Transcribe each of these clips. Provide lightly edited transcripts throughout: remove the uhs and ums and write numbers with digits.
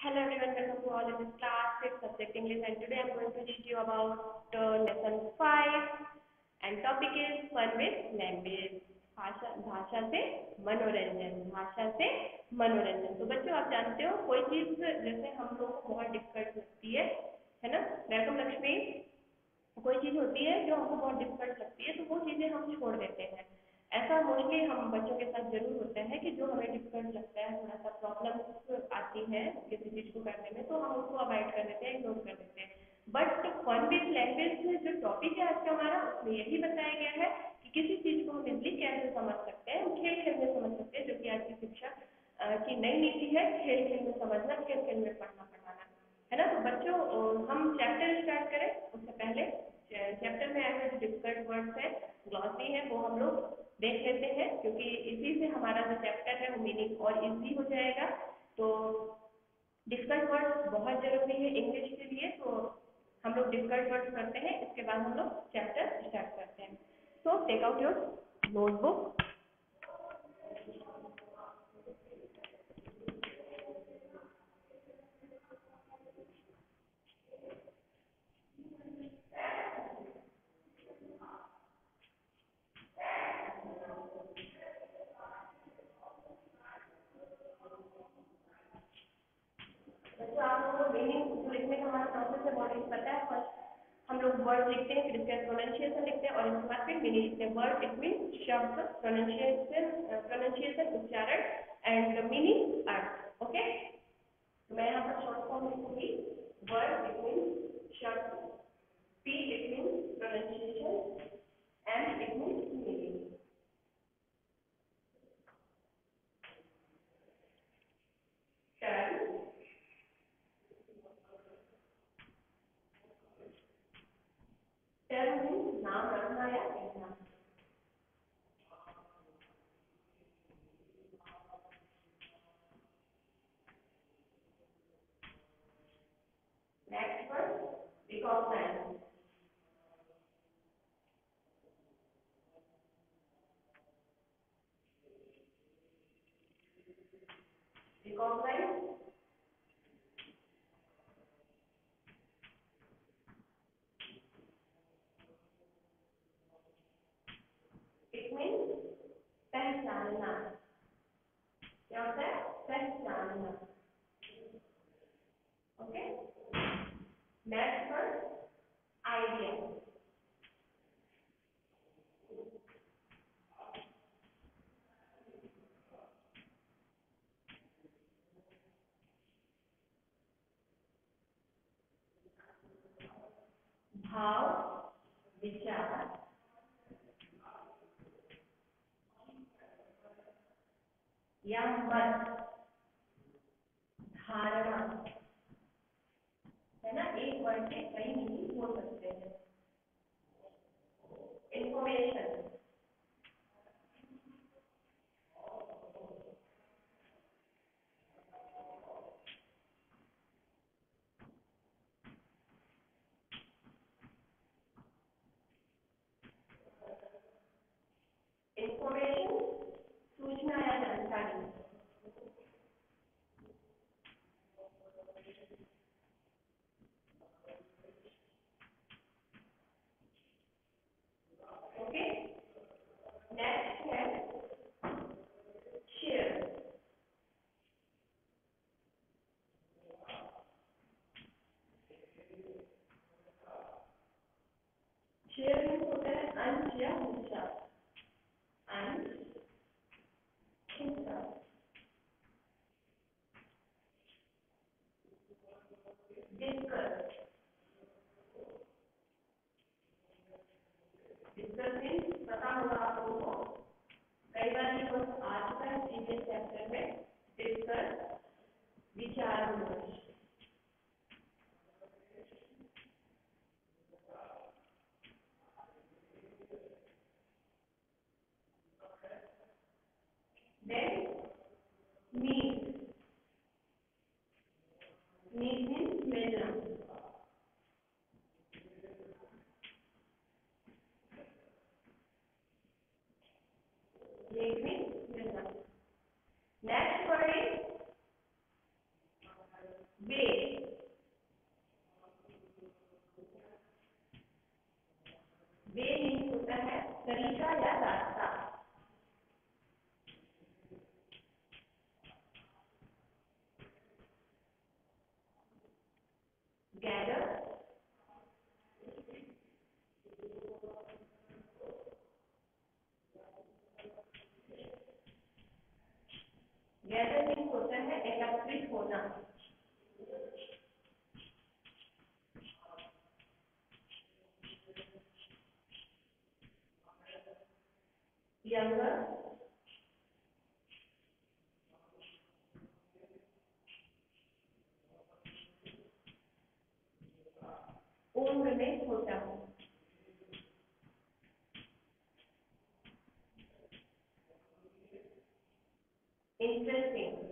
Hello everyone, welcome to all in this class 6 subject English, and today I'm going to teach you about lesson 5 and topic is fun with language. भाषा से मनोरंजन। तो बच्चों आप जानते हो कोई चीज जैसे हम लोगों को बहुत डिफिकल्ट लगती है ना। वेलकम लक्ष्मी। कोई चीज होती है जो हमको बहुत डिफिकल्ट लगती है तो वो चीजें हम छोड़ देते हैं। ऐसा मोस्टली हम बच्चों के साथ जरूर होता है कि जो हमें डिफिकल्ट लगता है, थोड़ा सा प्रॉब्लम्स आती है किसी चीज को करने में, तो हम उसको अवॉइड कर देते हैं, इग्नोर कर देते हैं। बट फन विद लैंग्वेज जो टॉपिक है आज का हमारा, उसमें यही बताया गया है कि किसी चीज को हम इजली कैसे समझ सकते हैं, हम खेल खेल में समझ सकते हैं, जो कि आज की शिक्षा की नई नीति है, खेल खेल में समझना, खेल खेल में पढ़ना पढ़ाना, है ना। तो बच्चों हम चैप्टर स्टार्ट करें उससे पहले चैप्टर में ऐसे जो डिफिकल्ट वर्ड्स है, ग्लॉसी है, वो हम लोग देख लेते हैं, क्योंकि इसी से हमारा जो चैप्टर है वो मीनिंग और इजी हो जाएगा। तो डिफिकल्ट वर्ड्स बहुत जरूरी है इंग्लिश के लिए, तो हम लोग डिफिकल्ट वर्ड्स करते हैं, इसके बाद हम लोग चैप्टर स्टार्ट करते हैं। So take out your notebook. तो आप लोगों को मीनिंग लिखने का हमारा प्रोसेस है, बहुत पता है। फर्स्ट हम लोग वर्ड लिखते हैं, फिर इसका प्रोनाउंसिएशन लिखते हैं, और इसके बाद फिर मीनिंग लिखते हैं। वर्ड इट मीन शब्द, प्रोनाउंसिएशन उच्चारण, एंड मीनिंग अर्थ। ओके, तो मैं यहाँ पर शॉर्ट फॉर्म लिखूंगी। वर्ड इट मीन शब्द, P it mean pronunciation, M it mean meaning. Turn, turn mean नाम रखना या कहना। Next word recognise, recognise it mean पहचानना। क्या होता है? पहचानना। ओके, नेक्स्ट वर्ड आइडिया, भाव, विचार या मत, धारणा, है ना। एक वर्ड के कई मीनिंग हो सकते हैं। इंफॉर्मेशन, इंफॉर्मेशन सूचना या जानकारी। ओके, नेक्स्ट है शेयर। शेयर मीन्स होता है अंश या हिस्सा, अंश, हिस्सा। डिस्कस, डिस्कस मीन्स पता होगा आप लोगों को, कई बार ये वर्ड आ चुका है प्रीवियस चैप्टर में। डिस्कस, विचार विमर्श। देन मीट, मीट मीन्स मिलना। मीट मीन्स मिलना। Next word is way way means होता है तरीका या रास्ता। गैदर गैदर मीन्स होता है एकत्रित होना। यंगर उम्र में छोटा। इंटरेस्टिंग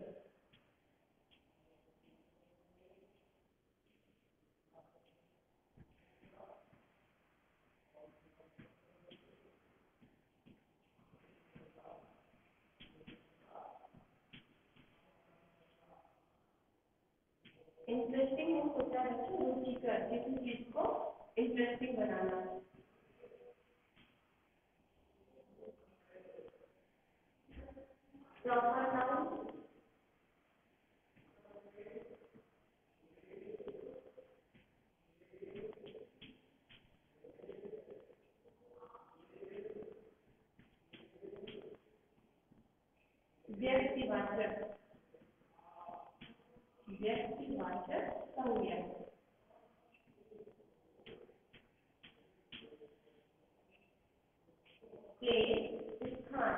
इंटरेस्टिंग मीन्स होता है कि रुचिकर, किसी चीज को इंटरेस्टिंग बनाना। प्रॉपर नाउन व्यक्तिवाचक व्यक्तिवाचक संज्ञा। प्लेस स्थान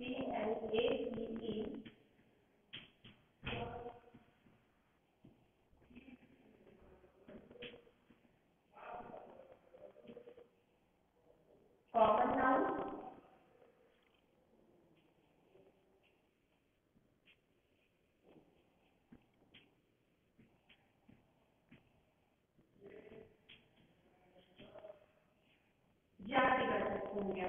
PLACE। कॉमन नाउन जातिवाचक संज्ञा।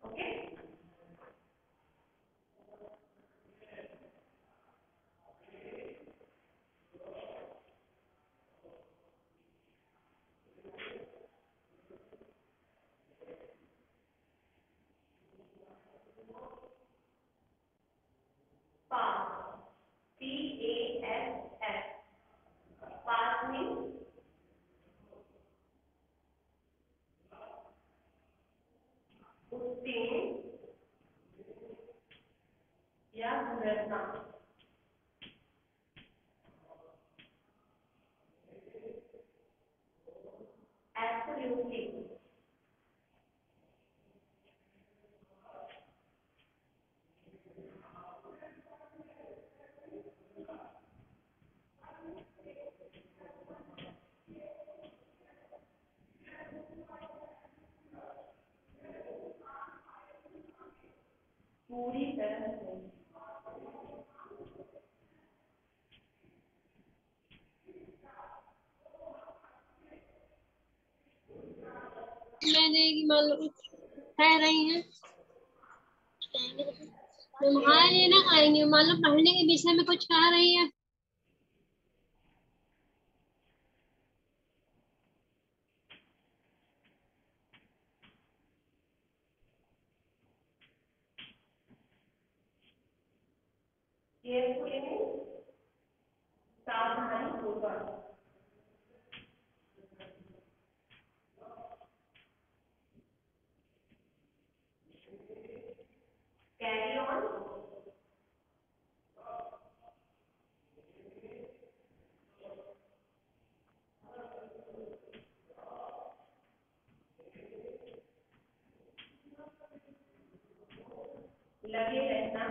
ओके पास PASS पास मीन्स उत्तीर्ण या गुजरना। एब्सोल्युटली पूरी तरह से। मैंने मान लो कुछ कह रही हैं, हमारे लिए ना खाएंगे, मान लो पढ़ने के विषय में कुछ कह रही है। केयरफुली मीन्स सावधानी पूर्वक। कैरी ऑन लगे रहना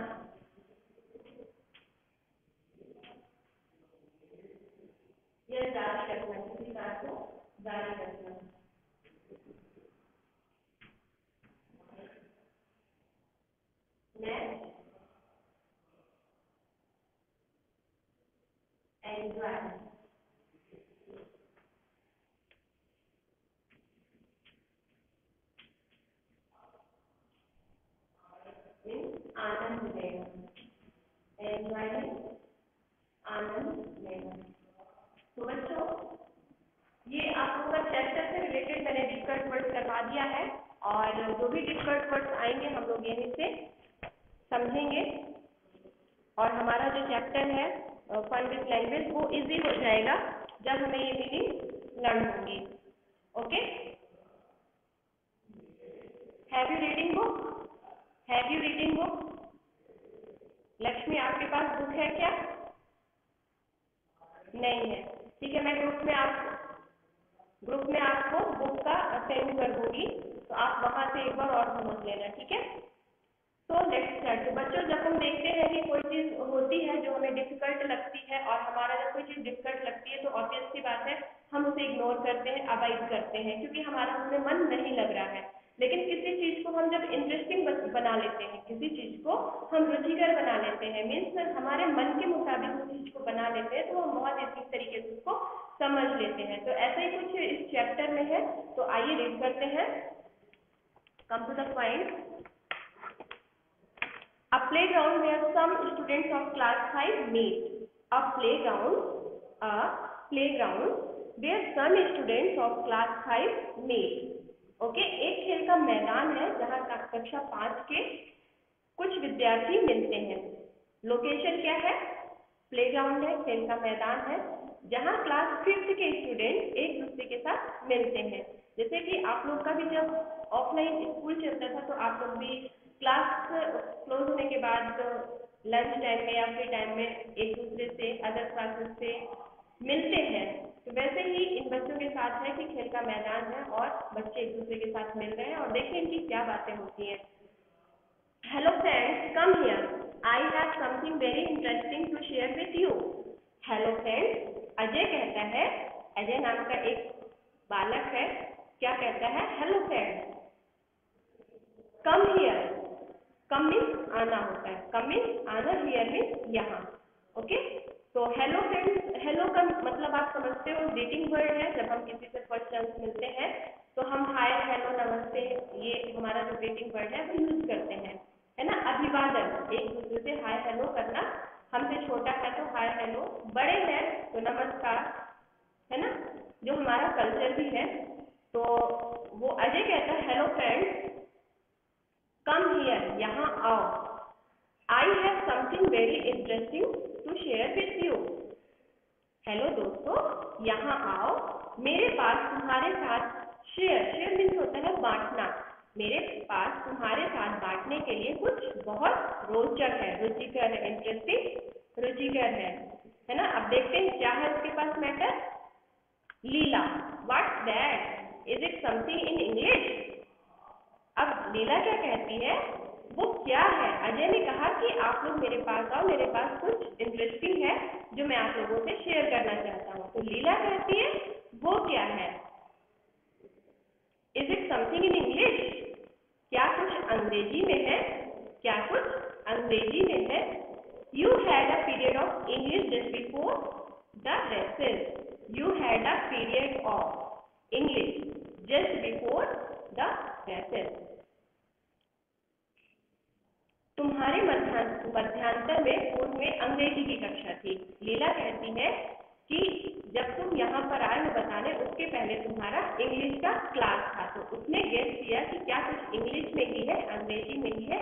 या जारी रखना, किसी कार्य को जारी रखना। नेक्स्ट एंजॉय और जो भी डिफिकल्ट वर्ड्स आएंगे हम लोग यहीं से समझेंगे और हमारा जो चैप्टर है फन विद लैंग्वेज वो इजी हो जाएगा जब हमें ये मीनिंग लर्न होंगी। Okay, have you reading book? Have you reading book? Lakshmi आपके पास बुक है क्या? नहीं है, ठीक है, मैं ग्रुप में आपको बुक का सेंड कर दूंगी, तो आप वहां से एक बार और समझ लेना, ठीक है। तो लेट्स स्टार्ट। तो बच्चों, जब हम देखते हैं कि कोई चीज होती है जो हमें डिफिकल्ट लगती है और हमारा जब कोई चीज डिफिकल्ट लगती है तो ऑब्वियस सी बात है हम उसे इग्नोर करते हैं, अवॉइड करते हैं, क्योंकि हमारा उसमें मन नहीं लग रहा है। लेकिन किसी चीज को हम जब इंटरेस्टिंग बना लेते हैं, किसी चीज को हम रुचिकर बना लेते हैं, मीन्स हमारे मन के मुताबिक उस चीज को बना लेते हैं, तो हम बहुत इसी तरीके से उसको समझ लेते हैं। तो ऐसा ही कुछ इस चैप्टर में है, तो आइए रीड करते हैं। Come to the point. A playground where some students of class 5 meet. A playground where some students of class 5 meet. Okay, एक खेल का मैदान है जहाँ कक्षा 5 के कुछ विद्यार्थी मिलते हैं। लोकेशन क्या है? प्लेग्राउंड है, खेल का मैदान है जहाँ क्लास 5 के स्टूडेंट एक दूसरे के साथ मिलते हैं। जैसे कि आप लोग का भी जब ऑफलाइन स्कूल चलता था तो आप लोग भी क्लास क्लोज होने के बाद लंच टाइम में या फ्री टाइम में एक दूसरे से अदर क्लासेस से मिलते हैं। तो वैसे ही इन बच्चों के साथ है कि खेल का मैदान है और बच्चे एक दूसरे के साथ मिल रहे हैं और देखिए इनकी क्या बातें होती हैं। Hello friends, come here, I have something very interesting to share with you. Hello friends, Ajay कहता है, अजय नाम का एक बालक है, क्या कहता है? Hello friends, come here. Come means आना होता है, कम मीन्स आना, हियर मीन्स यहाँ। ओके, तो हेलो फ्रेंड्स, हेलो का मतलब आप समझते हो ग्रीटिंग वर्ड है। जब हम किसी से फर्स्ट चांस मिलते हैं तो हम हाय, हेलो, नमस्ते, ये हमारा जो ग्रीटिंग वर्ड है वो यूज करते हैं, है ना। अभिवादन, एक दूसरे से हाय हेलो करना। हमसे छोटा है तो हाय हेलो, बड़े हैं तो नमस्कार, है ना, जो हमारा कल्चर भी है। तो वो अजय कहता है हेलो फ्रेंड्स, कम हियर, यहाँ आओ, I have something very interesting to share with you. Hello दोस्तों, यहाँ आओ, मेरे पास तुम्हारे साथ शेयर मीन्स होता है बांटना, मेरे पास तुम्हारे साथ बांटने के लिए कुछ बहुत रोचक है, रुचिकर है, इंटरेस्टिंग, रुचिकर है ना। अब देखते हैं क्या है उसके पास matter. Leela, what's that? Is it something in English? अब लीला क्या कहती है, वो क्या है? अजय ने कहा कि आप लोग मेरे पास आओ, मेरे पास कुछ इंटरेस्टिंग है जो मैं आप लोगों से शेयर करना चाहता हूँ। तो लीला कहती है वो क्या है? Is it something in English? क्या कुछ अंग्रेजी में है? क्या कुछ अंग्रेजी में है? You had a period of English just before the recess. You had a period of English just before the recess. तुम्हारे मध्यांतर में पूर्व में अंग्रेजी की कक्षा थी। लीला कहती है कि जब तुम यहाँ पर आए हो बताने, उसके पहले तुम्हारा इंग्लिश का क्लास था, तो उसने गेस किया कि क्या कुछ इंग्लिश में ही है, अंग्रेजी में ही है।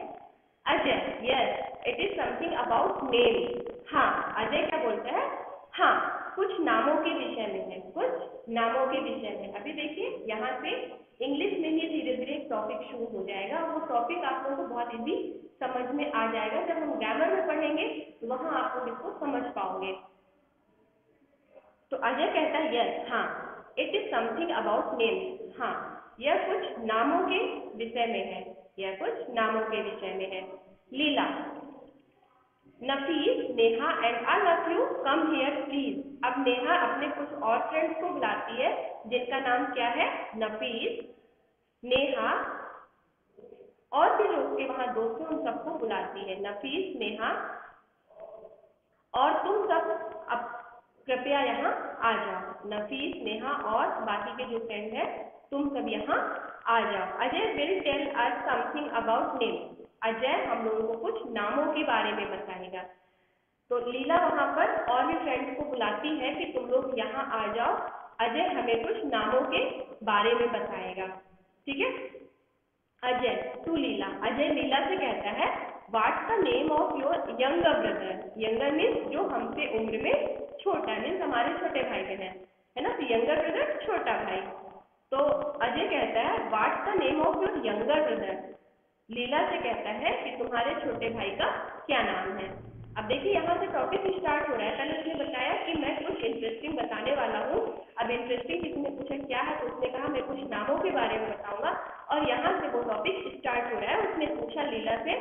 Ajay, yes, it is something about name. हाँ, अजय क्या बोलता है? हाँ, कुछ नामों के विषय में है, कुछ नामों के विषय में। अभी देखिए यहाँ से इंग्लिश में ही धीरे धीरे एक टॉपिक शुरू हो जाएगा, वो टॉपिक आप लोगों को बहुत इजी समझ में आ जाएगा। जब हम ग्रामर में पढ़ेंगे तो वहां आप लोग इसको समझ पाओगे। तो अजय कहता है यस, हाँ, it is something about name. हाँ, यह कुछ नामों के विषय में है, यह कुछ नामों के विषय में है। Leela, Nafees, Neha and all of you come here please. अब नेहा अपने कुछ और फ्रेंड्स को बुलाती है जिनका नाम क्या है? नफीस, नेहा, और भी जो उसके वहां दोस्त हैं उन सबको बुलाती है। नफीस, नेहा और तुम सब अब कृपया यहाँ आ जाओ। नफीस, नेहा और बाकी के जो फ्रेंड है तुम सब यहाँ आ जाओ। Ajay will tell us something about name. Ajay हम लोगों को कुछ नामों के बारे में बताएगा। तो लीला वहां पर और भी फ्रेंड्स को बुलाती है कि तुम लोग यहाँ आ जाओ, अजय हमें कुछ नामों के बारे में बताएगा। ठीक है, अजय टू लीला, अजय लीला से कहता है what's the name of your younger brother. Younger means जो हमसे उम्र में छोटा, मीन्स हमारे छोटे भाई बहन है ना, तो यंगर ब्रदर छोटा भाई। तो अजय कहता है what's the name of your younger brother. Leela से कहता है कि तुम्हारे छोटे भाई का क्या नाम है। अब देखिए यहाँ से टॉपिक स्टार्ट हो रहा है। पहले उसने बताया कि मैं कुछ इंटरेस्टिंग बताने वाला हूँ। अब इंटरेस्टिंग किसी ने पूछा क्या है, तो उसने कहा मैं कुछ नामों के बारे में बताऊंगा, और यहाँ से वो टॉपिक स्टार्ट हो रहा है। उसने पूछा लीला से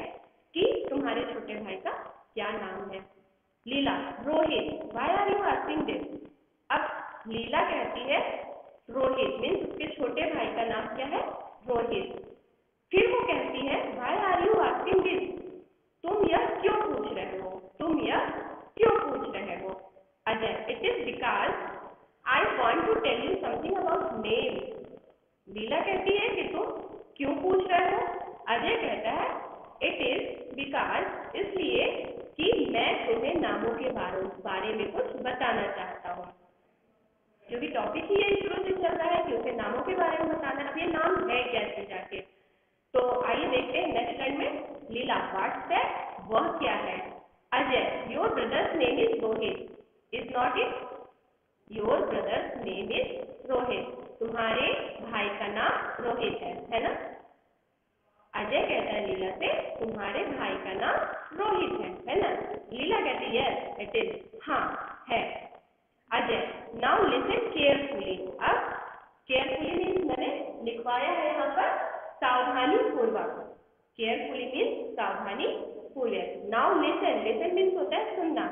कि तुम्हारे छोटे भाई का क्या नाम है। Leela, Rohit, why are you asking this. अब लीला कहती है रोहित मीन्स उसके छोटे भाई का नाम क्या है, रोहित। फिर वो कहती है why are you asking this, तुम यह क्यों पूछ रहे हो, तुम यह क्यों पूछ रहे हो। Ajay, it is because I want to tell you something about name. Leela कहती है कि तुम क्यों पूछ रहे हो। अजय कहता है इट इज बिकॉज, इसलिए कि मैं तुम्हें नामों के बारे में कुछ बताना चाहता हूँ। क्योंकि टॉपिक ही यही शुरू से चल रहा है कि उसे नामों के बारे में बताना। अब ये नाम है कैसे जाके, तो आइए देखते हैं नेक्स्ट लाइन में। लीला, व्हाट्स दैट, वह क्या है। Ajay, your brother's name is Rohit, is not it. Your brother's name is Rohit, तुम्हारे भाई का नाम रोहित है ना। अजय कहता है लीला से तुम्हारे भाई का नाम रोहित है ना। लीला कहती है यस इट इज, हाँ है। Ajay, now listen carefully. अब केयरफुली मीन्स मैंने लिखवाया है यहाँ पर सावधानी पूर्वक। केयरफुली मीन्स सावधानी पूर्वक। नाउ लिसन, लिसन मीन्स होता है सुनना।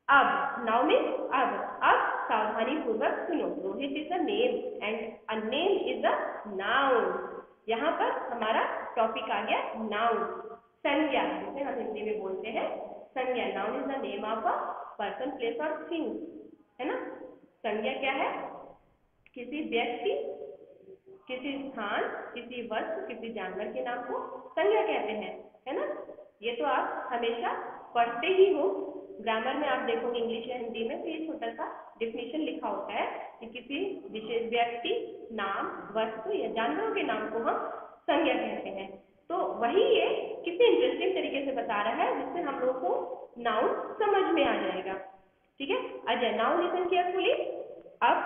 अब नाउ मीन्स अब सावधानी पूर्वक सुनो। Rohit is a name and a name is a noun. यहाँ पर हमारा टॉपिक आ गया नाउन, संज्ञा, जिसे हम हिंदी में बोलते हैं संज्ञा। Noun is the name of a person, place और थिंग, है ना। संज्ञा क्या है, किसी व्यक्ति, किसी स्थान, किसी वस्तु, किसी जानवर के नाम को संज्ञा कहते हैं, है ना। ये तो आप हमेशा पढ़ते ही हो। ग्रामर में आप देखोगे इंग्लिश या हिंदी में, तो ये छोटा सा डिफिनेशन लिखा होता है कि किसी विशेष व्यक्ति, नाम, वस्तु या जानवरों के नाम को हम संज्ञा कहते हैं। तो वही ये किसी इंटरेस्टिंग तरीके से बता रहा है जिससे हम लोगों को नाउन समझ में आ जाएगा। ठीक है। Ajay, now listen carefully. अब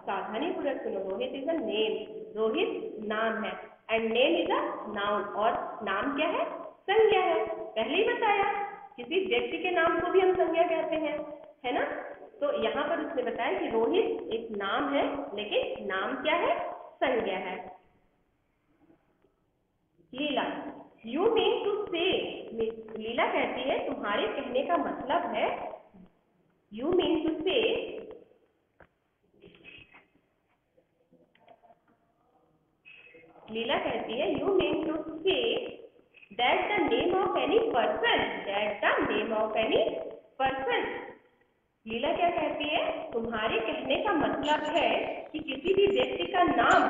सावधानी पूर्वक सुनो। Rohit is a name, Rohit नाम है, and name is a noun, और नाम क्या है, संज्ञा है। पहले ही बताया किसी व्यक्ति के नाम को भी हम संज्ञा कहते हैं, है ना। तो यहाँ पर उसने बताया कि रोहित एक नाम है, लेकिन नाम क्या है, संज्ञा है। लीला, यू मीन टू से, लीला कहती है तुम्हारे कहने का मतलब है, यू मीन टू से, लीला कहती है you mean to say that the name of any person, that the name of any person. Leela क्या कहती है, तुम्हारे कहने का मतलब है कि किसी भी व्यक्ति का नाम,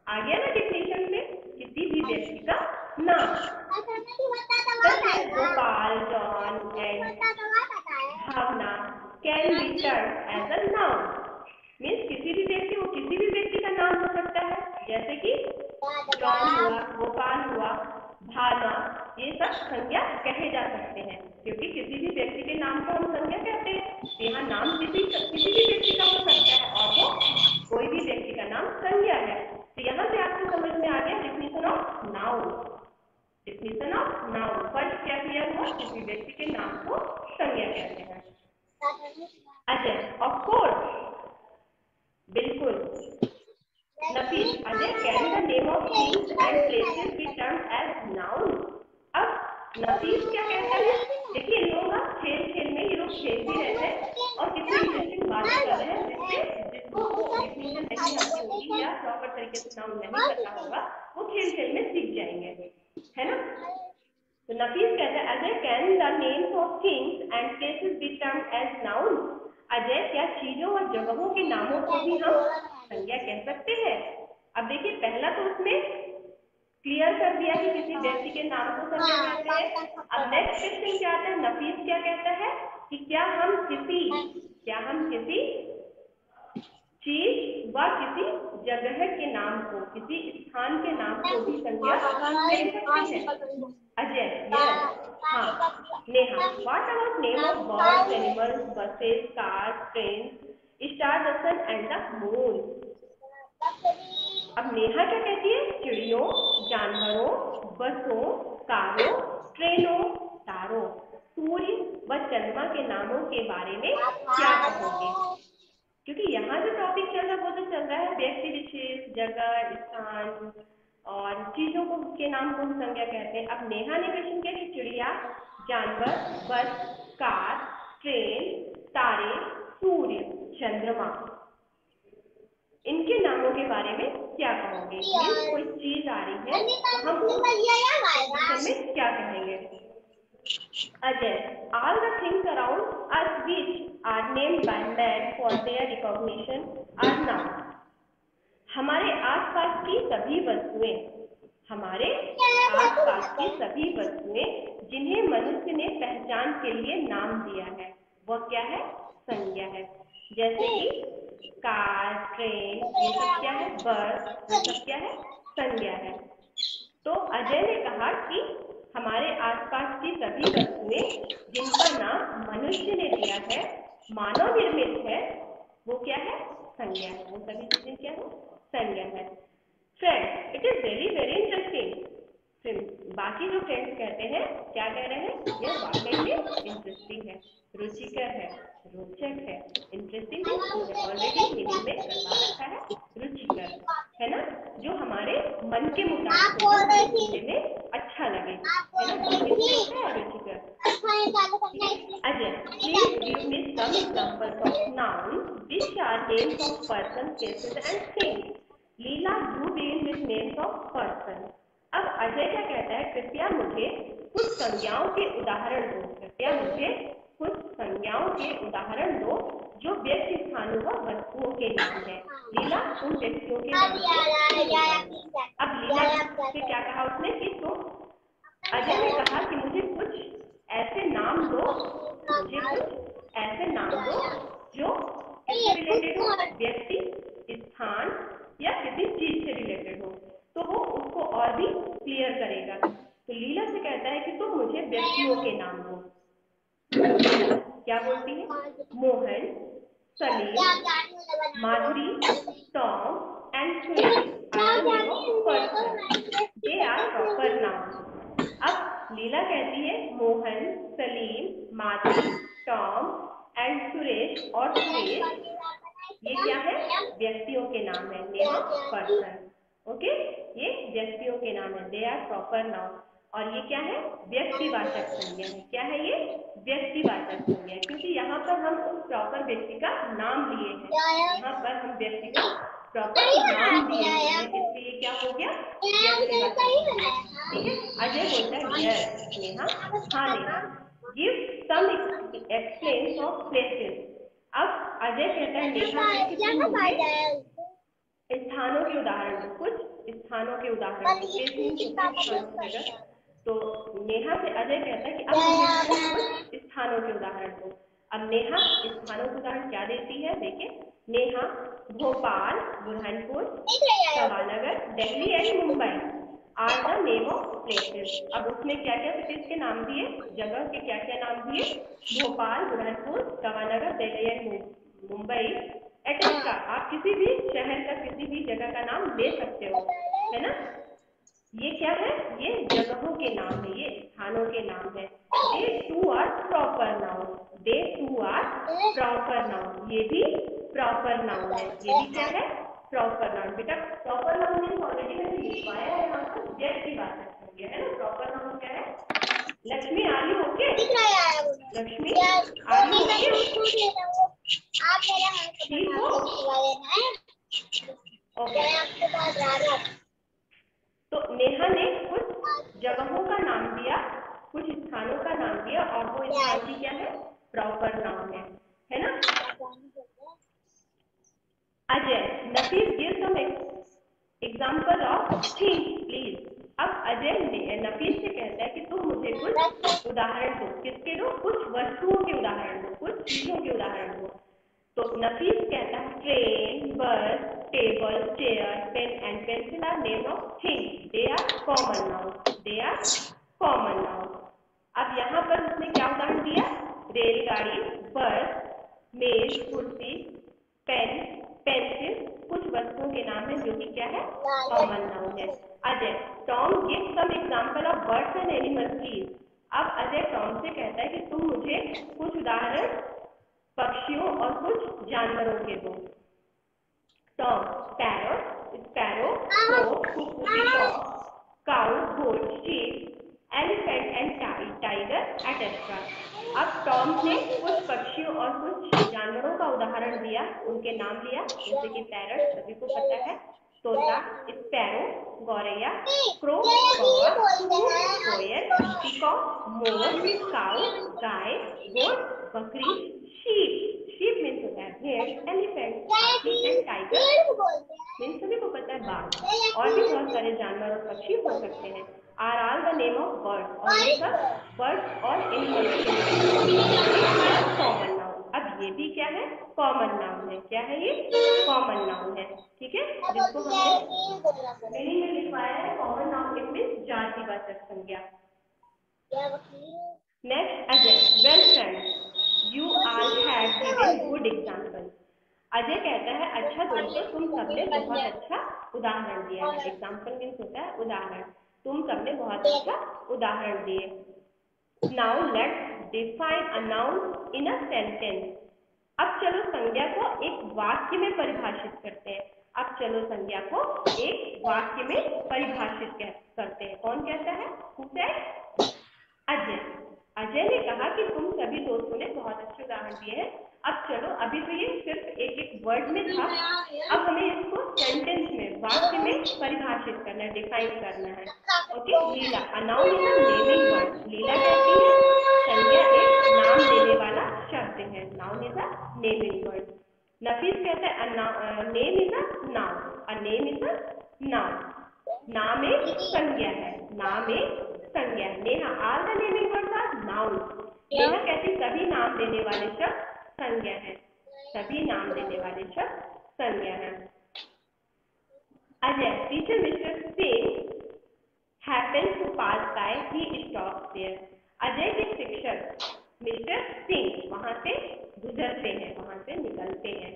आ गया ना डिफिनेशन में, किसी भी व्यक्ति का नाम, जैसे Gopal, John and Bhavna can be turned as a noun. Means किसी भी व्यक्ति, वो किसी भी व्यक्ति का नाम हो सकता है, जैसे कि जॉन हुआ, गोपाल हुआ, भावना, ये सब संज्ञा कहे जा सकते हैं, क्योंकि किसी भी व्यक्ति के नाम को हम संज्ञा कहते हैं। तो यहाँ नाम किसी भी व्यक्ति का हो सकता है, और वो कोई भी व्यक्ति का नाम संज्ञा है। तो यहाँ से आपको समझ में आ गया definition of noun. Definition of noun first क्या क्लियर हुआ, किसी व्यक्ति के नाम को संज्ञा कहते हैं। अजय, ऑफ कोर्स, बिल्कुल। Nafees, Ajay, can the name of things and places be termed as noun. अब नफीस क्या कहता है, देखिए लोग खेल में ये लोग खेलते रहते हैं और कितनी इंटरेस्टिंग बातें कर रहे हैं, जिसको डिफिनेशन नहीं आती होगी या प्रॉपर तरीके से नाउन नहीं पता होगा, वो खेल में सीख जाएंगे, है ना। तो नफीस कहता है Ajay, can the names of things and places be termed as noun. Ajay, क्या चीजों और जगहों के नामों को भी हम संज्ञा कह सकते हैं। अब देखिए पहला तो उसने क्लियर कर दिया कि किसी व्यक्ति के नाम को संज्ञा कहते हैं। अब नेक्स्ट क्वेश्चन क्या आता है, नफीस क्या कहता है कि क्या हम किसी चीज, वह किसी जगह के नाम को, किसी स्थान के नाम को भी संज्ञा कह सकती है। अजय, यस, हाँ। Neha, what about name of birds, animals, buses, cars, train, star, the sun and the moon? अब नेहा क्या कहती है? चिड़ियों, जानवरों, बसों, कारों, ट्रेनों, तारों, सूर्य व चंद्रमा के नामों के बारे में क्या कहोगे? क्योंकि यहाँ जो टॉपिक चल रहा है वो तो चल रहा है व्यक्ति विशेष, जगह, स्थान और चीजों को के नाम को हम संज्ञा कहते हैं। अब नेहा ने क्वेश्चन किया कि चिड़िया, जानवर, बस, कार, ट्रेन, तारे, सूर्य, चंद्रमा, इनके नामों के बारे में क्या कहोगे? कोई चीज आ रही है तो हम में क्या कहेंगे? Ajay, all the things around us which are named by man for their recognition are nouns. हमारे आसपास की सभी वस्तुएं, हमारे आसपास की सभी वस्तुएं जिन्हें मनुष्य ने पहचान के लिए नाम दिया है, वह क्या है? संज्ञा है। जैसे कि कार, ट्रेन, ये सब क्या है? बस, ये सब क्या है? संज्ञा है। तो अजय ने कहा कि हमारे आसपास की सभी वस्तुएं जिनका नाम मनुष्य ने दिया है, मानव निर्मित है, वो क्या है? संज्ञा है। वो सभी चीजें क्या है? संज्ञा है। Friends, it is very very interesting. बाकी जो फ्रेंड्स कहते हैं, क्या कह रहे हैं? यह वाकई में इंटरेस्टिंग है, रुचिकर है, रोचक है। इंटरेस्टिंग ऑलरेडी मीनिंग में करवा रखा है, रुचिकर है ना, जो हमारे मन के मुताबिक में अच्छा लगे, है ना, रुचिकर। Ajay, please give me some examples of noun which are names of person, places and things. Leela, you begin with names of person. अब अजय क्या कहता है? कृपया मुझे कुछ संज्ञाओं के उदाहरण दो। कृपया मुझे कुछ संज्ञाओं के उदाहरण दो जो व्यक्ति, स्थानों व वस्तुओं के नाम है। लीला उन व्यक्तियों के नाम से। अब लीला से क्या कहा उसने कि तो अजय ने कहा कि मुझे कुछ ऐसे नाम दो, मुझे कुछ ऐसे नाम दो जो किससे रिलेटेड हो? व्यक्ति, स्थान या किसी चीज से रिलेटेड हो। तो वो उसको और भी क्लियर करेगा। तो लीला से कहता है कि तुम मुझे व्यक्तियों के नाम दो। क्या बोलती है? Mohan, Salim, Madhuri, Tom and Suresh are the name of person. They are proper noun. अब लीला कहती है मोहन, सलीम, माधुरी, टॉम एंड सुरेश और सुरेश, ये क्या है? व्यक्तियों के नाम है, नेम ऑफ पर्सन। ओके, ये व्यक्तियों के नाम है, दे आर प्रॉपर नाउन। और ये क्या है? व्यक्तिवाचक संज्ञा है। क्या है ये? व्यक्तिवाचक संज्ञा, क्योंकि यहाँ पर हम उस प्रॉपर व्यक्ति का नाम लिए हैं। यहाँ पर हम व्यक्ति को प्रॉपर नाम दिए हैं, इसलिए क्या हो गया? व्यक्तिवाचक। ठीक है। अजय बोलता है यस नेहा, हाँ Neha. Give some explains of places. अब अजय कहता है नेहा से कि मुझे स्थानों के उदाहरण दो, कुछ स्थानों के उदाहरण दो। तो नेहा से अजय कहता है कि अब कुछ स्थानों के उदाहरण दो। अब नेहा स्थानों के उदाहरण क्या देती है? देखिए, Neha Bhopal, Burhanpur, Sawanagar, Delhi and Mumbai are the name of places. अब उसने क्या क्या सिटीज के नाम दिए, जगह के क्या क्या नाम दिए? Bhopal, Burhanpur, Sawanagar, Delhi and Mumbai etcetera. आप किसी भी शहर का, किसी भी जगह का नाम ले सकते हो, है ना। ये क्या है? ये जगहों के नाम है, ये स्थानों के नाम है। They too are proper noun, they too are proper noun, ये भी प्रॉपर नाउन है। ये भी क्या है? Proper noun. बेटा प्रॉपर नाउन मीन्स ऑलरेडी मैंने लिखवाया है यहाँ पर, व्यक्तिवाचक हो गया है ना। प्रॉपर नाउन क्या है? लक्ष्मी आ रही हो के? लक्ष्मी आ रही हो के? ठीक हो? ओके। तो नेहा ने कुछ जगहों का नाम दिया, कुछ स्थानों का नाम दिया, और वो स्थान भी क्या है? प्रॉपर नाउन है ना। Ajay, Nafees give some example of things please. अब अजय नफीस से कहता है कि तुम मुझे कुछ उदाहरण दो। किसके दो? कुछ वस्तुओं के उदाहरण दो, कुछ चीजों के उदाहरण दो। तो नफीस कहता है ट्रेन, बस, name of things. They are common nouns. They are common nouns. अब यहाँ पर उसने क्या उदाहरण दिया? रेलगाड़ी, बस, मेज, कुर्सी, पेन, पेंसिल कुछ वस्तुओं के नाम है जो कि क्या है? कॉमन नाउन है। Ajay, Tom give some example of birds and animals please. अब अजय टॉम से कहता है कि तुम मुझे कुछ उदाहरण पक्षियों और कुछ जानवरों के दो। Tom, parrot, sparrow, crow, peacock, cow, goat, sheep, elephant and tiger etcetera. अब टॉम ने कुछ पक्षियों और कुछ जानवरों का उदाहरण दिया, उनके नाम लिया, जैसे कि पैरट सभी को पता है, तोता, स्पैरो गौरैया, क्रो कौवा, कोयल, पीकॉक मोर, काउ गाय, गोट बकरी, शीप, शीप मीन्स होता है भेड़, एलिफेंट हाथी एंड टाइगर मीन्स सभी को पता है बाघ। और भी बहुत सारे जानवर और पक्षी हो सकते हैं। Are all the name of bird, और ये सब बर्ड्स और एनिमल्स के नाम कॉमन नाउन। अब ये भी क्या है? कॉमन नाउन है। क्या है ये? कॉमन नाउन है। ठीक है, जिसको हमने मीनिंग में लिखवाया है कॉमन नाउन इट मीन्स जातिवाचक संज्ञा। Next Ajay, well friends you all have given good example. Ajay कहता है अच्छा दोस्तों तुम सबने बहुत अच्छा उदाहरण दिया है। एग्जाम्पल मीन्स होता है उदाहरण। तुम सबने बहुत अच्छा उदाहरण दिए। Now let's define a noun in a sentence. अब चलो संज्ञा को एक वाक्य में परिभाषित करते हैं। अब चलो संज्ञा को एक वाक्य में परिभाषित करते हैं। कौन कहता है? अजय। अजय ने कहा कि तुम सभी दोस्तों ने बहुत अच्छे उदाहरण दिए हैं। अब चलो, अभी तो ये सिर्फ एक एक वर्ड में था, अब हमें इसको सेंटेंस में, वाक्य में परिभाषित करना है, डिफाइन करना है। Okay, Leela, a noun is a naming word. Leela कहती है संज्ञा एक नाम देने वाला शब्द है। Noun is a naming word. Nafees कहता है name is a noun. A name is a noun. नाम एक संज्ञा है। नाम एक संज्ञा है। Neha, all the naming words are noun. Neha कहती सभी नाम देने वाले शब्द संज्ञा है। सभी नाम देने वाले शब्द संज्ञा है। Ajay, teacher mister Singh happened to pass by, he stops there. Ajay के शिक्षक मिस्टर सिंह वहां से गुजरते हैं, वहां से निकलते हैं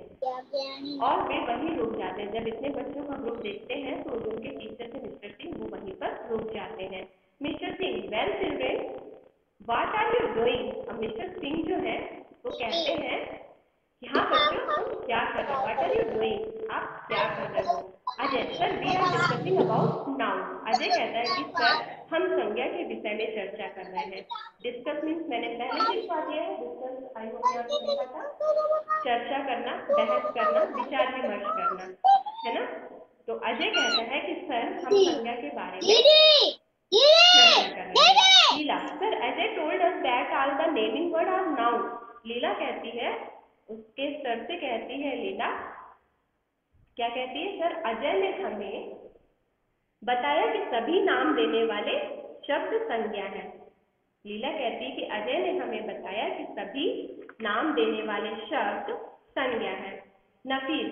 और वे वहीं रुक जाते हैं। जब इतने बच्चों का ग्रुप देखते हैं तो उनके टीचर से मिस्टर सिंह वो वहीं पर रुक जाते हैं। Mister Singh, well children what are you doing. अब मिस्टर सिंह जो है वो कहते हैं कि हाँ बच्चों तुम क्या कर रहे हो। व्हाट आर यू डूइंग, आप क्या कर रहे हो। Ajay, sir we are discussing about noun. Ajay कहता है कि सर हम संज्ञा के विषय में चर्चा कर रहे हैं। डिस्कस मीन्स मैंने पहले लिखवा दिया है। डिस्कस आई होप यहाँ पे लिखा था, चर्चा करना, बहस करना, विचार विमर्श करना, है ना। तो अजय कहता है कि सर हम संज्ञा के बारे में चर्चा कर रहे हैं। Leela, sir Ajay told us that all the naming word are noun. Leela कहती है, उसके सर से कहती है लीला, क्या कहती है? सर अजय ने हमें बताया कि सभी नाम देने वाले शब्द संज्ञा है। लीला कहती है कि अजय ने हमें बताया कि सभी नाम देने वाले शब्द संज्ञा है। नफीस,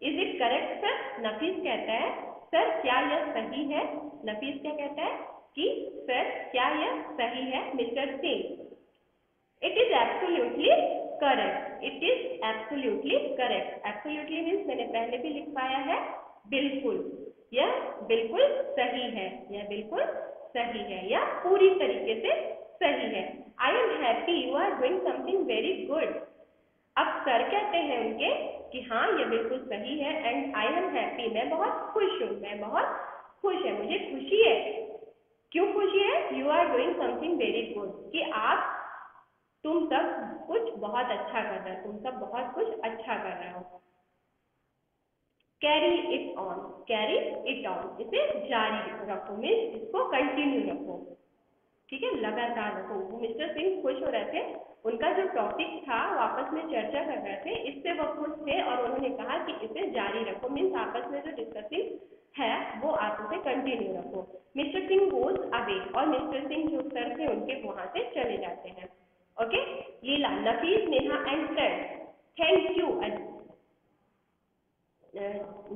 इज इट करेक्ट सर। नफीस कहता है सर क्या यह सही है। नफीस क्या कहता है कि सर क्या यह सही है। Mister Singh, it is absolutely correct. It is absolutely correct. Absolutely means मैंने पहले भी लिखवाया है बिल्कुल। यह बिल्कुल सही है। यह बिल्कुल सही है या पूरी तरीके से सही है। I am happy you are doing something very good. अब सर कहते हैं उनके कि हाँ यह बिल्कुल सही है एंड आई एम हैप्पी, मैं बहुत खुश हूँ, मैं बहुत खुश है, मुझे खुशी है। क्यों खुशी है? You are doing something very good, कि आप तुम सब कुछ बहुत अच्छा कर रहे हो, तुम सब बहुत कुछ अच्छा कर रहे हो। Carry it on, carry it on, इसे जारी रखो मीन्स इसको कंटिन्यू रखो, ठीक है, लगातार रखो। वो मिस्टर सिंह खुश हो रहे थे, उनका जो टॉपिक था वो आपस में चर्चा कर रहे थे, इससे वो खुश थे और उन्होंने कहा कि इसे जारी रखो मीन्स आपस में जो डिस्कसिंग है वो आप उसे कंटिन्यू रखो। मिस्टर सिंह गोज अवे, और मिस्टर सिंह जो सर थे उनके वहां से चले जाते हैं। Okay, Leela, Nafees, Neha and friends thank you.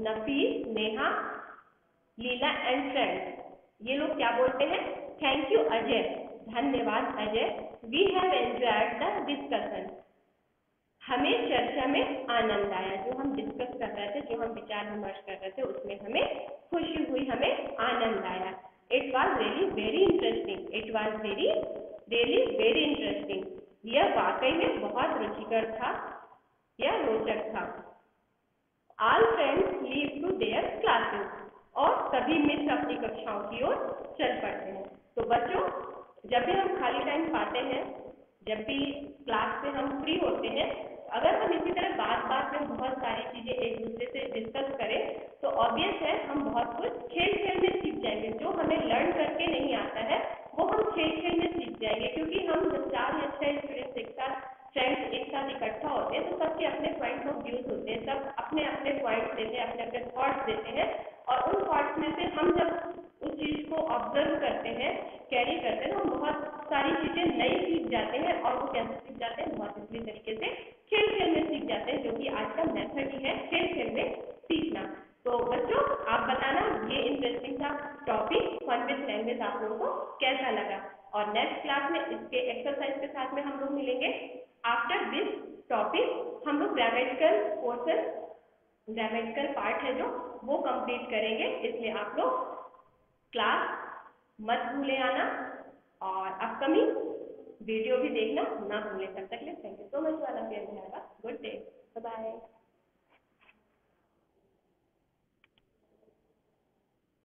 Nafees, Neha, Leela and friends, ये लोग क्या बोलते हैं? थैंक यू अजय, धन्यवाद Ajay, we have enjoyed the discussion, हमें चर्चा में आनंद आया, जो हम डिस्कस कर रहे थे, जो हम विचार विमर्श कर रहे थे, उसमें हमें खुशी हुई, हमें आनंद आया। It was really very interesting, it was really very interesting, यह वाकई में बहुत रुचिकर था, यह रोचक था। All friends leave to their classes, और सभी मित्र अपनी कक्षाओं की ओर चल पड़ते हैं। तो बच्चों, जब भी हम खाली टाइम पाते हैं, जब भी क्लास से हम फ्री होते हैं, अगर हम इसी तरह बात बात में बहुत सारी चीजें एक दूसरे से डिस्कस करें तो ऑब्वियस है हम बहुत कुछ खेल खेल में सीख जाएंगे। जो हमें लर्न करके नहीं आता है वो हम खेल खेल में सीख जाएंगे, क्योंकि हम जब 4 या 6 स्टूडेंट्स एक साथ फ्रेंड्स एक साथ इकट्ठा होते हैं तो सबके अपने पॉइंट ऑफ व्यूज होते हैं, सब अपने अपने पॉइंट्स देते हैं, अपने अपने थॉट्स देते हैं, और उन थॉट्स में से हम जब उस चीज को ऑब्जर्व करते हैं, कैरी करते हैं, तो हम बहुत सारी चीजें नई सीख जाते हैं। और वो कैसे सीख जाते हैं? बहुत इसी तरीके से खेल खेल में सीख जाते हैं, जो कि आज का मेथड ही है, खेल खेल में सीखना। तो बच्चों, आप बताना ये इंटरेस्टिंग सा टॉपिक फन विद लैंग्वेज आप लोगों को कैसा लगा। और नेक्स्ट क्लास में इसके एक्सरसाइज के साथ में हम लोग मिलेंगे। आफ्टर दिस टॉपिक हम लोग ग्रामेटिकल पोर्शन, ग्रामेटिकल पार्ट है जो, वो कंप्लीट करेंगे, इसलिए आप लोग क्लास मत भूले आना, और अपकमिंग वीडियो भी देखना ना भूलें। तब तक के लिए थैंक यू सो मच वाला, गुड डे, बाय बाय।